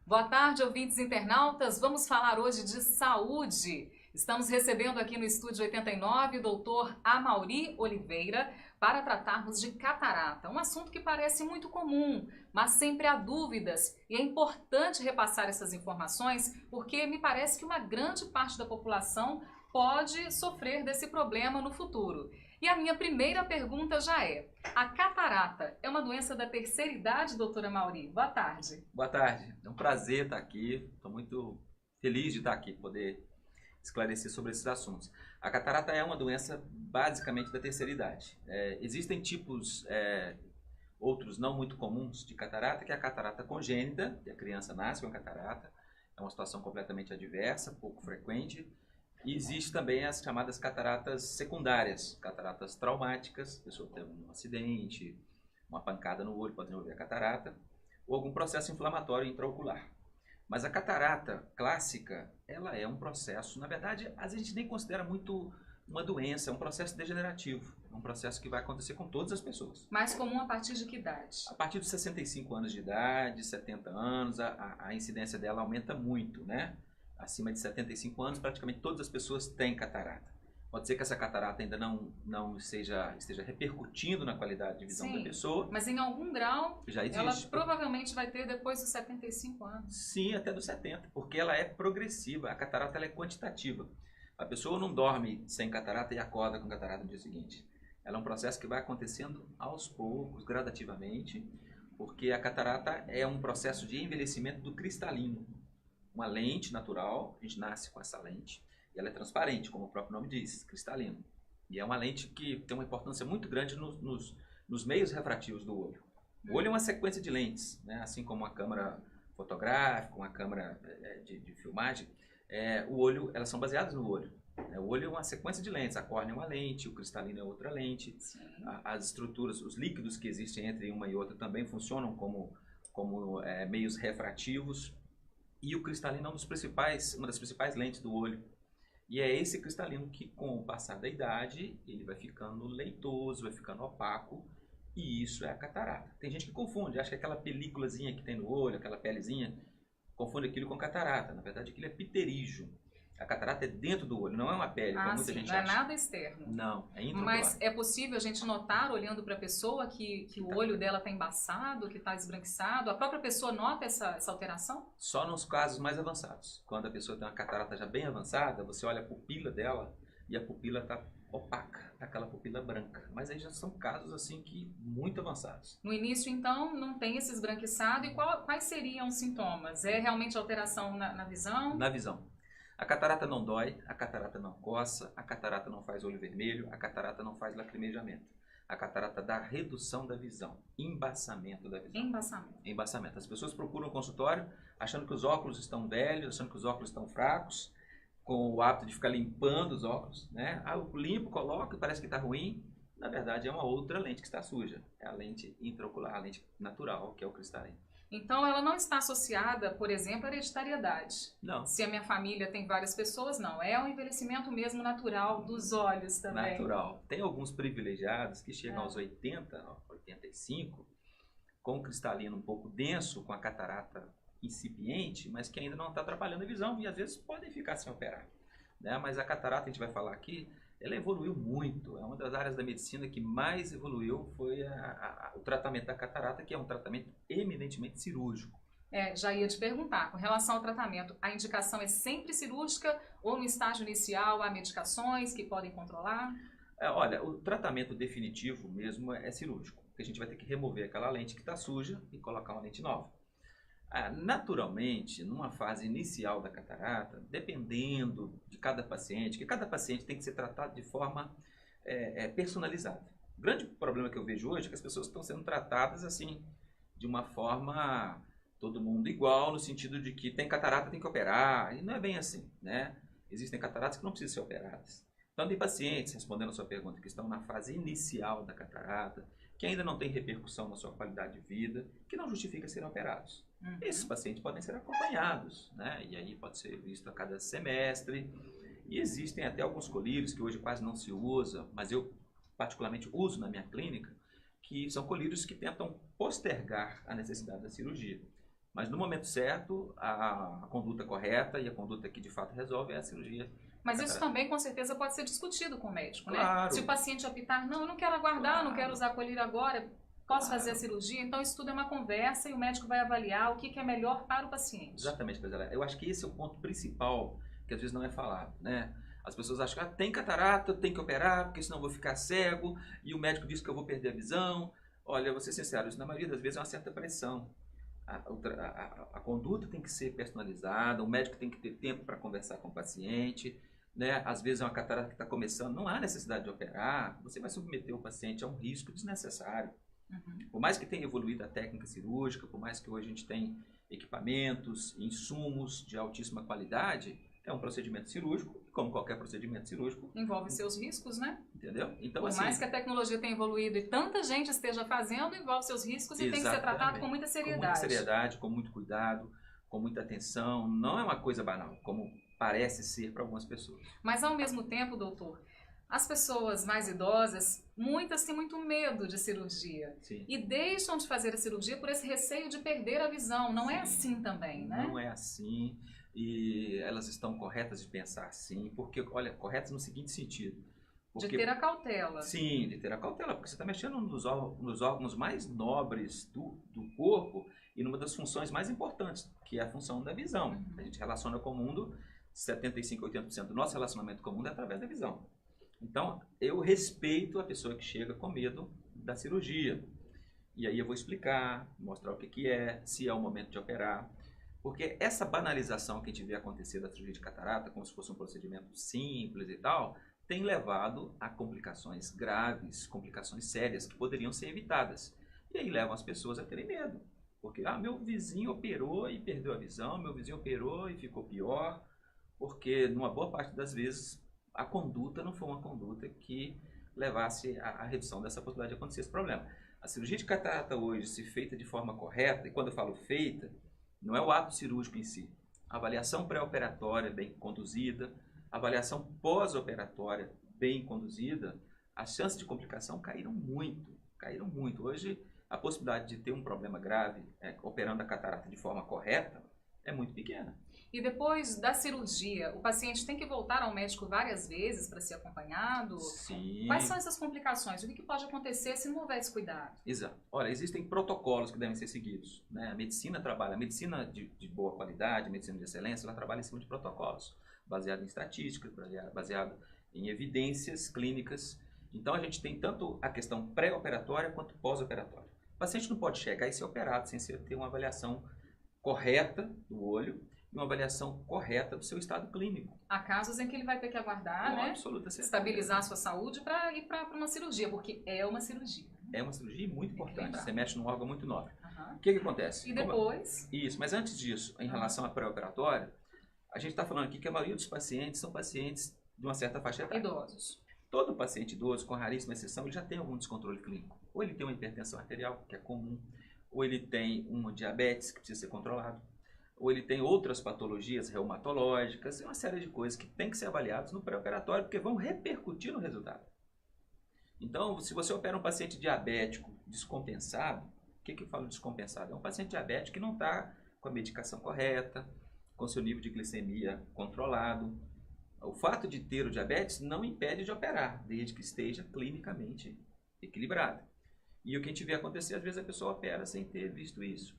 Boa tarde, ouvintes internautas. Vamos falar hoje de saúde. Estamos recebendo aqui no Estúdio 89 o doutor Amaury Oliveira para tratarmos de catarata, um assunto que parece muito comum, mas sempre há dúvidas e é importante repassar essas informações porque me parece que uma grande parte da população pode sofrer desse problema no futuro. E a minha primeira pergunta já é: a catarata é uma doença da terceira idade, doutora Amaury? Boa tarde. Boa tarde, é um prazer estar aqui, estou muito feliz de estar aqui, poder esclarecer sobre esses assuntos. A catarata é uma doença basicamente da terceira idade. Existem tipos, outros não muito comuns de catarata, que é a catarata congênita, que a criança nasce com a catarata, é uma situação completamente adversa, pouco frequente. E existe também as chamadas cataratas secundárias, cataratas traumáticas, a pessoa tem um acidente, uma pancada no olho, pode desenvolver a catarata, ou algum processo inflamatório intraocular. Mas a catarata clássica, ela é um processo, na verdade, a gente nem considera muito uma doença, é um processo degenerativo, é um processo que vai acontecer com todas as pessoas. Mais comum a partir de que idade? A partir dos 65 anos de idade, 70 anos, a incidência dela aumenta muito, né? Acima de 75 anos, praticamente todas as pessoas têm catarata. Pode ser que essa catarata ainda não esteja repercutindo na qualidade de visão da pessoa. Mas em algum grau, já existe. Ela provavelmente vai ter depois dos 75 anos. Sim, até dos 70, porque ela é progressiva. A catarata ela é quantitativa. A pessoa não dorme sem catarata e acorda com catarata no dia seguinte. Ela é um processo que vai acontecendo aos poucos, gradativamente, porque a catarata é um processo de envelhecimento do cristalino. Uma lente natural, a gente nasce com essa lente, e ela é transparente, como o próprio nome diz, cristalino. E é uma lente que tem uma importância muito grande nos meios refrativos do olho. O olho é uma sequência de lentes, né? Assim como uma câmera fotográfica, uma câmera de filmagem, o olho, elas são baseadas no olho. O olho é uma sequência de lentes, a córnea é uma lente, o cristalino é outra lente, as estruturas, os líquidos que existem entre uma e outra também funcionam como meios refrativos. E o cristalino é uma das principais lentes do olho. E é esse cristalino que, com o passar da idade, ele vai ficando leitoso, vai ficando opaco, e isso é a catarata. Tem gente que confunde, acha que aquela películazinha que tem no olho, aquela pelezinha, confunde aquilo com catarata. Na verdade, aquilo é pterígio. A catarata é dentro do olho, não é uma pele, como muita gente acha. Não é acha. nada externo. Não, é intraocular. Mas é possível a gente notar, olhando para a pessoa, que o olho dela está embaçado, que está esbranquiçado? A própria pessoa nota essa alteração? Só nos casos mais avançados. Quando a pessoa tem uma catarata já bem avançada, você olha a pupila dela e a pupila está opaca, aquela pupila branca. Mas aí já são casos assim que muito avançados. No início, então, não tem esse esbranquiçado. E quais seriam os sintomas? É realmente alteração na visão? Na visão. A catarata não dói, a catarata não coça, a catarata não faz olho vermelho, a catarata não faz lacrimejamento. A catarata dá redução da visão, embaçamento da visão. Embaçamento. As pessoas procuram o consultório achando que os óculos estão velhos, achando que os óculos estão fracos, com o hábito de ficar limpando os óculos, né? Eu limpo, coloco e parece que está ruim. Na verdade, é uma outra lente que está suja. É a lente intraocular, a lente natural, que é o cristalino. Então, ela não está associada, por exemplo, à hereditariedade. Não. Se a minha família tem várias pessoas, não. É um envelhecimento mesmo natural dos olhos também. Natural. Tem alguns privilegiados que chegam aos 80, 85, com o cristalino um pouco denso, com a catarata incipiente, mas que ainda não está atrapalhando a visão e às vezes podem ficar sem operar. Né? Mas a catarata, a gente vai falar aqui, ela evoluiu muito. É uma das áreas da medicina que mais evoluiu foi o tratamento da catarata, que é um tratamento eminentemente cirúrgico. Já ia te perguntar, com relação ao tratamento, a indicação é sempre cirúrgica ou no estágio inicial há medicações que podem controlar? Olha, o tratamento definitivo mesmo é cirúrgico, porque a gente vai ter que remover aquela lente que está suja e colocar uma lente nova. Naturalmente, numa fase inicial da catarata, dependendo de cada paciente, que cada paciente tem que ser tratado de forma personalizada. O grande problema que eu vejo hoje é que as pessoas estão sendo tratadas assim, de uma forma todo mundo igual, no sentido de que tem catarata, tem que operar, e não é bem assim, né? Existem cataratas que não precisam ser operadas. Então, tem pacientes, respondendo a sua pergunta, que estão na fase inicial da catarata, que ainda não tem repercussão na sua qualidade de vida, que não justifica serem operados. Esses pacientes podem ser acompanhados, né? E aí pode ser visto a cada semestre. E existem até alguns colírios que hoje quase não se usa, mas eu particularmente uso na minha clínica, que são colírios que tentam postergar a necessidade da cirurgia. Mas no momento certo, a conduta correta e a conduta que de fato resolve é a cirurgia. Mas isso também, com certeza, pode ser discutido com o médico, né? Claro. Se o paciente optar, não, eu não quero aguardar, não quero usar a colírio agora, posso fazer a cirurgia? Então, isso tudo é uma conversa e o médico vai avaliar o que é melhor para o paciente. Exatamente, Priscila. Eu acho que esse é o ponto principal que às vezes não é falado, né? As pessoas acham que tem catarata, tem que operar, porque senão eu vou ficar cego, e o médico diz que eu vou perder a visão. Olha, vou ser sincero, isso na maioria das vezes é uma certa pressão. A conduta tem que ser personalizada, o médico tem que ter tempo para conversar com o paciente, né? Às vezes é uma catarata que está começando, não há necessidade de operar, você vai submeter o paciente a um risco desnecessário. Por mais que tenha evoluído a técnica cirúrgica, por mais que hoje a gente tenha equipamentos, insumos de altíssima qualidade, é um procedimento cirúrgico, como qualquer procedimento cirúrgico. Envolve seus riscos, né? Entendeu? Então, por assim, mais que a tecnologia tenha evoluído e tanta gente esteja fazendo, envolve seus riscos e tem que ser tratado com muita seriedade. Com muita seriedade, com muito cuidado, com muita atenção. Não é uma coisa banal, como parece ser para algumas pessoas. Mas, ao mesmo tempo, doutor, as pessoas mais idosas, muitas têm muito medo de cirurgia. Sim. E deixam de fazer a cirurgia por esse receio de perder a visão. Não é assim também, né? Não é assim. E elas estão corretas de pensar assim, porque, olha, corretas no seguinte sentido. De ter a cautela. Sim, de ter a cautela, porque você está mexendo nos órgãos mais nobres do corpo e numa das funções mais importantes, que é a função da visão. A gente relaciona com o mundo, 75% a 80% do nosso relacionamento com o mundo é através da visão. Então, eu respeito a pessoa que chega com medo da cirurgia. E aí eu vou explicar, mostrar o que é, se é o momento de operar. Porque essa banalização que a gente vê acontecer da cirurgia de catarata, como se fosse um procedimento simples e tal, tem levado a complicações graves, complicações sérias, que poderiam ser evitadas. E aí levam as pessoas a terem medo. Porque, meu vizinho operou e perdeu a visão, meu vizinho operou e ficou pior. Porque, numa boa parte das vezes, a conduta não foi uma conduta que levasse à redução dessa possibilidade de acontecer esse problema. A cirurgia de catarata hoje, se feita de forma correta, e quando eu falo feita, não é o ato cirúrgico em si. A avaliação pré-operatória bem conduzida, a avaliação pós-operatória bem conduzida, as chances de complicação caíram muito, caíram muito. Hoje, a possibilidade de ter um problema grave operando a catarata de forma correta é muito pequena. E depois da cirurgia, o paciente tem que voltar ao médico várias vezes para ser acompanhado? Sim. Quais são essas complicações? O que pode acontecer se não houver esse cuidado? Exato. Olha, existem protocolos que devem ser seguidos, né? A medicina de boa qualidade, a medicina de excelência, ela trabalha em cima de protocolos, baseado em estatísticas, baseado em evidências clínicas. Então, a gente tem tanto a questão pré-operatória quanto pós-operatória. O paciente não pode chegar e ser operado sem ter uma avaliação correta do olho, uma avaliação correta do seu estado clínico. Há casos em que ele vai ter que aguardar, né? Absoluta certeza. Estabilizar a sua saúde para ir para uma cirurgia, porque é uma cirurgia. É uma cirurgia muito importante. Você mexe num órgão muito nobre. Uhum. O que acontece? E depois? Isso, mas antes disso, em relação à pré-operatória, a gente está falando aqui que a maioria dos pacientes são pacientes de uma certa faixa etária. Idosos. Todo paciente idoso, com raríssima exceção, ele já tem algum descontrole clínico. Ou ele tem uma hipertensão arterial, que é comum, ou ele tem uma diabetes, que precisa ser controlado, ou ele tem outras patologias reumatológicas, uma série de coisas que tem que ser avaliadas no pré-operatório, porque vão repercutir no resultado. Então, se você opera um paciente diabético descompensado, o que eu falo descompensado? É um paciente diabético que não está com a medicação correta, com seu nível de glicemia controlado. O fato de ter o diabetes não impede de operar, desde que esteja clinicamente equilibrado. E o que a gente vê acontecer, às vezes a pessoa opera sem ter visto isso.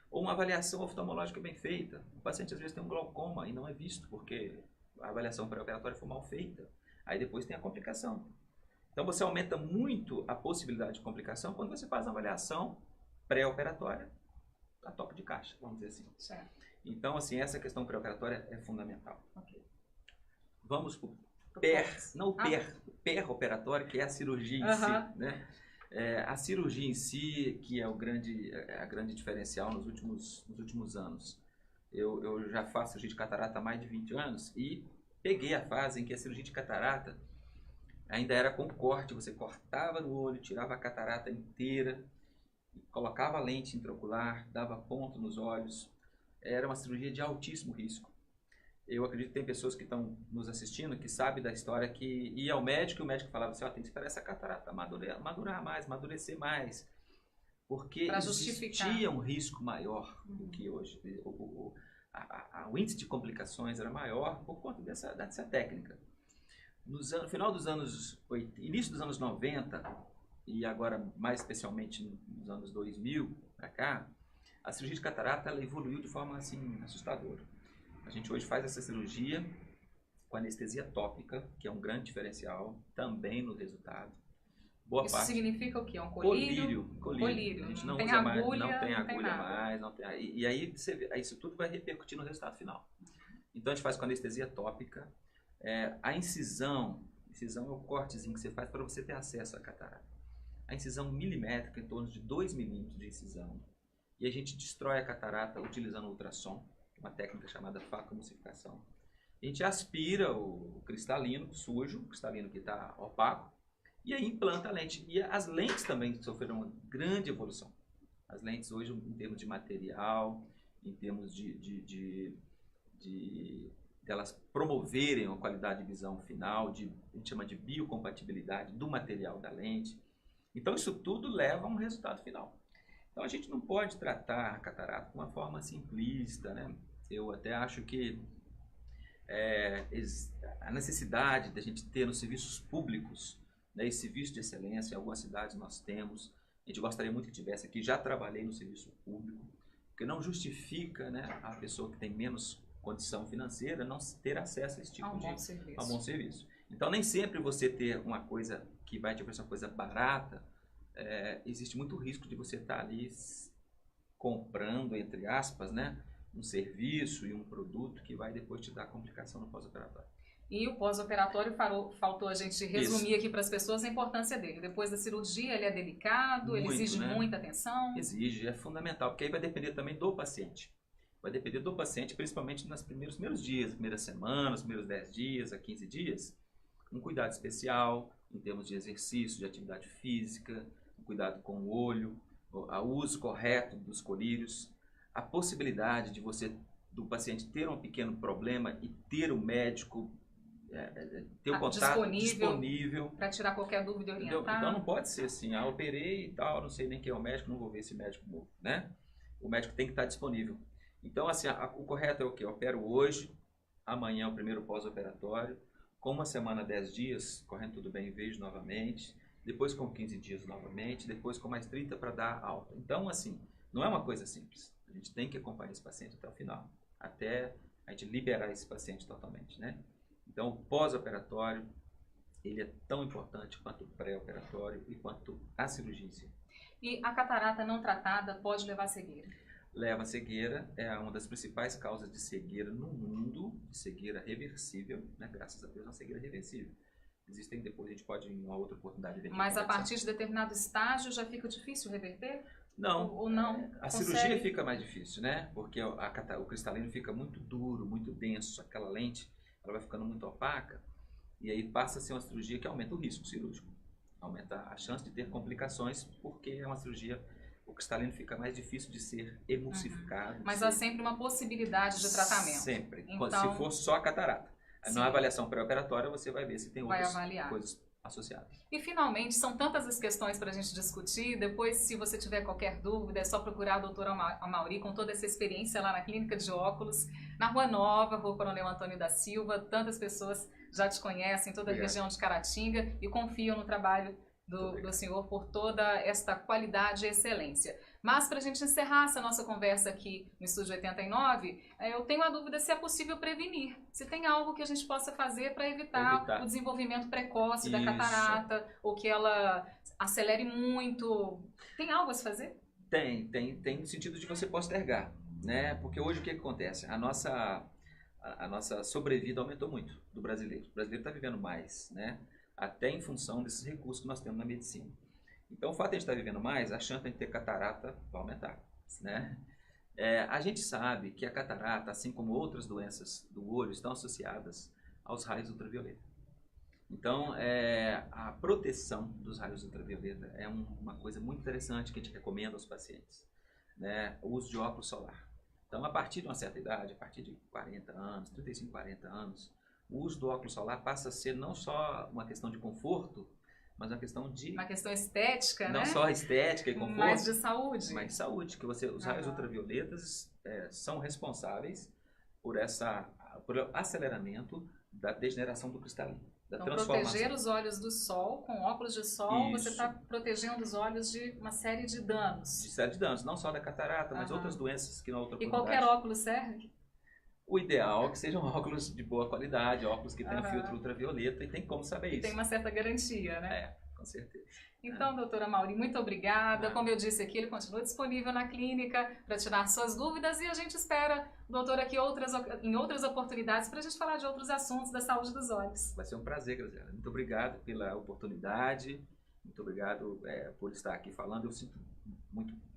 Ou uma avaliação oftalmológica bem feita. O paciente às vezes tem um glaucoma e não é visto porque a avaliação pré-operatória foi mal feita. Aí depois tem a complicação. Então você aumenta muito a possibilidade de complicação quando você faz uma avaliação pré-operatória a toque de caixa, vamos dizer assim. Certo. Então, assim, essa questão pré-operatória é fundamental. Okay. Vamos para o per-operatório, que é a cirurgia em si, né? A cirurgia em si, que é a grande diferencial nos últimos anos. Eu já faço cirurgia de catarata há mais de 20 anos e peguei a fase em que a cirurgia de catarata ainda era com corte. Você cortava no olho, tirava a catarata inteira, colocava a lente intraocular, dava ponto nos olhos. Era uma cirurgia de altíssimo risco. Eu acredito que tem pessoas que estão nos assistindo que sabem da história que ia ao médico e o médico falava assim, tem que esperar essa catarata madurar mais, amadurecer mais. porque existia um risco maior do que hoje. O índice de complicações era maior por conta dessa técnica. No final dos anos 80, início dos anos 90, e agora mais especialmente nos anos 2000 para cá, a cirurgia de catarata ela evoluiu de forma assim assustadora. A gente hoje faz essa cirurgia com anestesia tópica, que é um grande diferencial também no resultado. Boa Isso parte, significa o quê? Um colírio? Colírio. A gente não tem usa agulha, mais, não tem não tem agulha nada. mais, não tem, e aí você vê, isso tudo vai repercutir no resultado final. Então a gente faz com anestesia tópica. A incisão é o cortezinho que você faz para você ter acesso à catarata. A incisão milimétrica, em torno de 2 milímetros de incisão. E a gente destrói a catarata utilizando ultrassom, uma técnica chamada facoemulsificação. A gente aspira o cristalino sujo, o cristalino que está opaco, e aí implanta a lente. E as lentes também sofreram uma grande evolução. As lentes hoje, em termos de material, em termos de elas promoverem a qualidade de visão final, a gente chama de biocompatibilidade do material da lente. Então isso tudo leva a um resultado final. Então a gente não pode tratar a catarata de uma forma simplista, né? Eu até acho que a necessidade da gente ter nos serviços públicos, né, esse serviço de excelência, em algumas cidades nós temos, a gente gostaria muito que tivesse aqui, já trabalhei no serviço público, porque não justifica, né, a pessoa que tem menos condição financeira não ter acesso a esse tipo a um bom serviço. Então nem sempre você ter uma coisa que vai te oferecer uma coisa barata, existe muito risco de você estar ali comprando, entre aspas, né, um serviço e um produto que vai depois te dar complicação no pós-operatório. E o pós-operatório, faltou a gente resumir aqui para as pessoas a importância dele. Depois da cirurgia, ele é delicado, ele exige muita atenção? Exige, é fundamental, porque aí vai depender também do paciente. Vai depender do paciente, principalmente nos primeiros dias, primeiras semanas, primeiros 10 dias a 15 dias. Um cuidado especial em termos de exercício, de atividade física, um cuidado com o olho, o uso correto dos colírios, a possibilidade de do paciente ter um pequeno problema e ter o médico, ter o contato disponível para tirar qualquer dúvida e orientar. Então não pode ser assim, operei e tal, não sei nem quem é o médico, não vou ver esse médico novo, né? O médico tem que estar disponível. Então assim, o correto é o quê? Eu opero hoje, amanhã é o primeiro pós-operatório, com uma semana, 10 dias, correndo tudo bem, vejo novamente, depois com 15 dias novamente, depois com mais 30 para dar alta. Então assim, não é uma coisa simples. A gente tem que acompanhar esse paciente até o final, até a gente liberar esse paciente totalmente, né? Então, o pós-operatório, ele é tão importante quanto o pré-operatório e quanto a cirurgia em si. E a catarata não tratada pode levar a cegueira? Leva a cegueira, é uma das principais causas de cegueira no mundo, de cegueira reversível, né? Graças a Deus, uma cegueira reversível. Existem, depois a gente pode, em uma outra oportunidade, ver. Mas a partir de determinado estágio já fica difícil reverter? Não, ou não a cirurgia fica mais difícil, né? Porque o cristalino fica muito duro, muito denso, aquela lente ela vai ficando muito opaca e aí passa a ser uma cirurgia que aumenta o risco cirúrgico, aumenta a chance de ter complicações porque é uma cirurgia, o cristalino fica mais difícil de ser emulsificado. Mas há sempre uma possibilidade de tratamento. Sempre, então, se for só a catarata. Na avaliação pré-operatória você vai ver se tem outras coisas associadas. E finalmente, são tantas as questões para a gente discutir, depois se você tiver qualquer dúvida é só procurar a doutora Amaury com toda essa experiência lá na Clínica de Óculos, na Rua Nova, Rua Coronel Antônio da Silva, tantas pessoas já te conhecem, toda a região de Caratinga e confiam no trabalho do senhor por toda esta qualidade e excelência. Mas para a gente encerrar essa nossa conversa aqui no Estúdio 89, eu tenho a dúvida se é possível prevenir. Se tem algo que a gente possa fazer para evitar o desenvolvimento precoce da catarata, ou que ela acelere muito. Tem algo a se fazer? Tem no sentido de você postergar, né? Porque hoje o que acontece? A nossa sobrevida aumentou muito do brasileiro. O brasileiro está vivendo mais, né? Até em função desses recursos que nós temos na medicina. Então, o fato de a gente estar vivendo mais, a chance de a gente ter catarata vai aumentar, né? A gente sabe que a catarata, assim como outras doenças do olho, estão associadas aos raios ultravioleta. Então, a proteção dos raios ultravioleta é uma coisa muito interessante que a gente recomenda aos pacientes, né? O uso de óculos solar. Então, a partir de uma certa idade, a partir de 40 anos, 35, 40 anos, o uso do óculos solar passa a ser não só uma questão de conforto, mas uma questão de... Uma questão estética, não né? só estética e conforto, mas de saúde. Mas de saúde, que os raios ultravioletas são responsáveis por por aceleramento da degeneração do cristalino, da então, transformação. proteger os olhos do sol, com óculos de sol, Isso. você está protegendo os olhos de uma série de danos. De série de danos, não só da catarata, mas outras doenças que na outra oportunidade. E qualquer óculos serve? O ideal é que sejam óculos de boa qualidade, óculos que tenham filtro ultravioleta, e tem como saber isso. Tem uma certa garantia, né? Com certeza. Então, doutora Amaury, muito obrigada. Como eu disse aqui, ele continua disponível na clínica para tirar suas dúvidas e a gente espera, doutor, aqui em outras oportunidades para a gente falar de outros assuntos da saúde dos olhos. Vai ser um prazer, Graziela. Muito obrigado pela oportunidade, muito obrigado por estar aqui falando. Eu sinto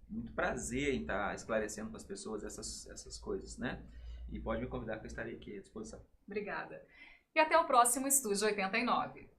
muito prazer em estar esclarecendo para as pessoas essas coisas, né? E pode me convidar que eu estarei aqui à disposição. Obrigada. E até o próximo Estúdio 89.